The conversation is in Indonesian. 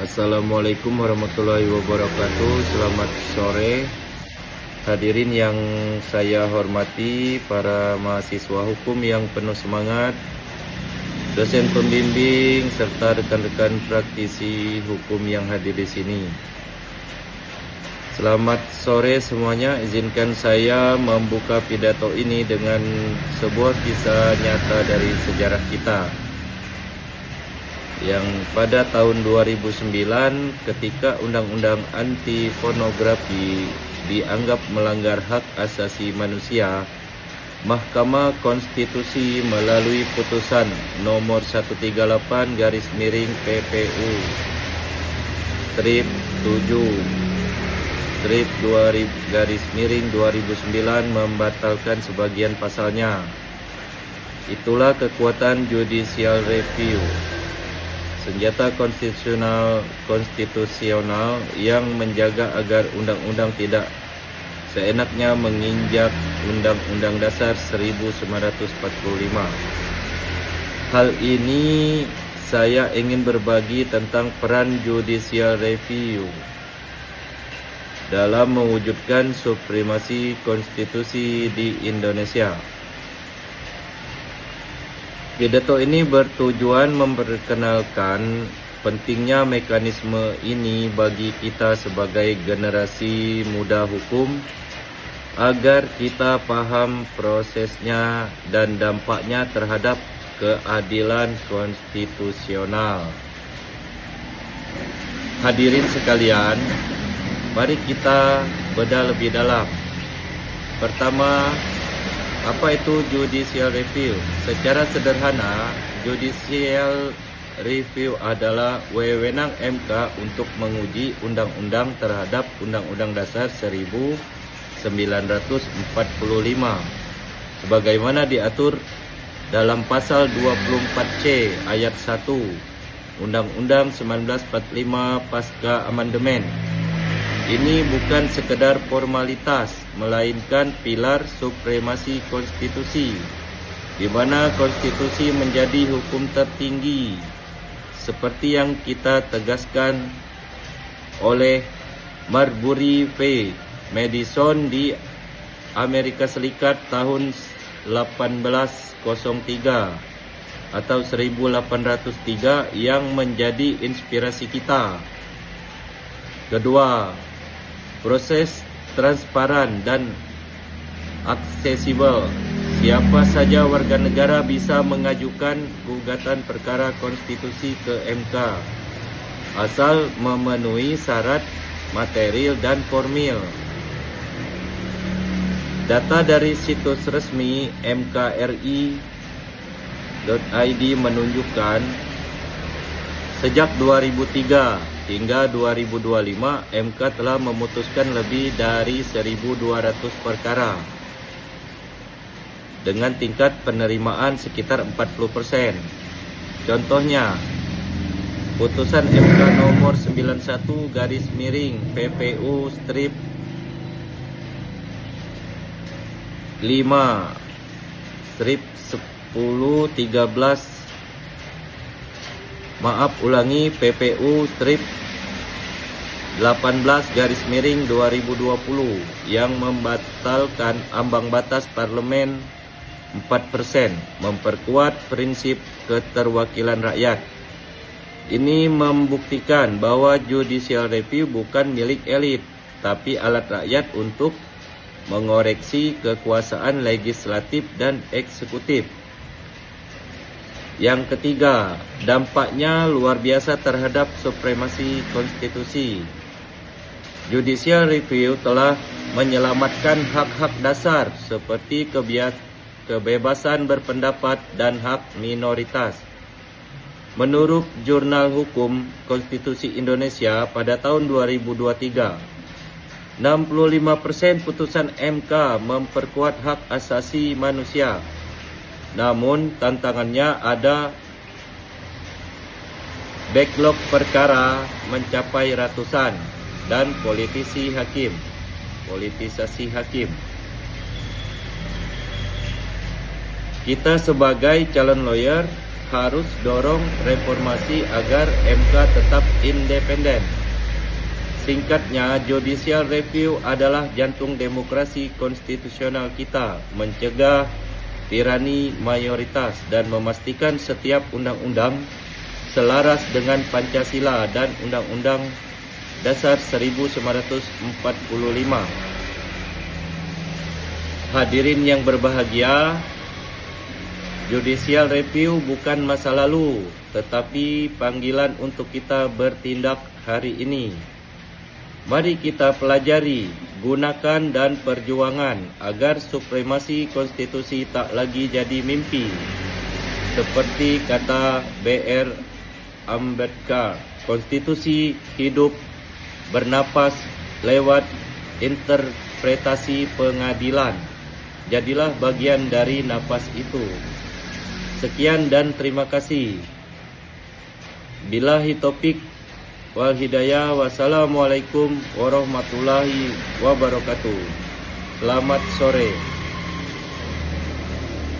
Assalamualaikum warahmatullahi wabarakatuh. Selamat sore hadirin yang saya hormati, para mahasiswa hukum yang penuh semangat, dosen pembimbing, serta rekan-rekan praktisi hukum yang hadir di sini. Selamat sore semuanya. Izinkan saya membuka pidato ini dengan sebuah kisah nyata dari sejarah kita, yang pada tahun 2009 ketika undang-undang anti pornografi dianggap melanggar hak asasi manusia, Mahkamah Konstitusi melalui putusan nomor 138/PPU strip 7/2009 membatalkan sebagian pasalnya. Itulah kekuatan judicial review, senjata konstitusional yang menjaga agar undang-undang tidak seenaknya menginjak Undang-Undang Dasar 1945. Hal ini saya ingin berbagi tentang peran judicial review dalam mewujudkan supremasi konstitusi di Indonesia. Pidato ini bertujuan memperkenalkan pentingnya mekanisme ini bagi kita sebagai generasi muda hukum, agar kita paham prosesnya dan dampaknya terhadap keadilan konstitusional. Hadirin sekalian, mari kita bedah lebih dalam. Pertama, apa itu judicial review? Secara sederhana, judicial review adalah wewenang MK untuk menguji undang-undang terhadap Undang-Undang Dasar 1945 sebagaimana diatur dalam pasal 24C ayat 1 Undang-Undang 1945 pasca amandemen. Ini bukan sekedar formalitas, melainkan pilar supremasi konstitusi, di mana konstitusi menjadi hukum tertinggi, seperti yang kita tegaskan oleh Marbury v. Madison di Amerika Serikat tahun 1803 atau 1803 yang menjadi inspirasi kita. Kedua, proses transparan dan aksesibel. Siapa saja warga negara bisa mengajukan gugatan perkara konstitusi ke MK, asal memenuhi syarat material dan formil. Data dari situs resmi mkri.id menunjukkan sejak 2003 hingga 2025, MK telah memutuskan lebih dari 1.200 perkara dengan tingkat penerimaan sekitar 40%. Contohnya, putusan MK nomor 91/PPU strip 5/1013 PPU strip 18/2020 yang membatalkan ambang batas parlemen 4%, memperkuat prinsip keterwakilan rakyat. Ini membuktikan bahwa judicial review bukan milik elit, tapi alat rakyat untuk mengoreksi kekuasaan legislatif dan eksekutif. Yang ketiga, dampaknya luar biasa terhadap supremasi konstitusi. Judicial review telah menyelamatkan hak-hak dasar seperti kebebasan berpendapat dan hak minoritas. Menurut Jurnal Hukum Konstitusi Indonesia pada tahun 2023, 65% putusan MK memperkuat hak asasi manusia. Namun tantangannya ada backlog perkara mencapai ratusan dan politisasi hakim. Kita sebagai calon lawyer harus dorong reformasi agar MK tetap independen. Singkatnya, judicial review adalah jantung demokrasi konstitusional kita, mencegah tirani mayoritas dan memastikan setiap undang-undang selaras dengan Pancasila dan Undang-Undang Dasar 1945. Hadirin yang berbahagia, judicial review bukan masa lalu, tetapi panggilan untuk kita bertindak hari ini. Mari kita pelajari, gunakan dan perjuangan agar supremasi konstitusi tak lagi jadi mimpi. Seperti kata B.R. Ambedkar, konstitusi hidup bernapas lewat interpretasi pengadilan. Jadilah bagian dari napas itu. Sekian dan terima kasih. Billahi taufik wal hidayah. Wassalamualaikum warahmatullahi wabarakatuh. Selamat sore.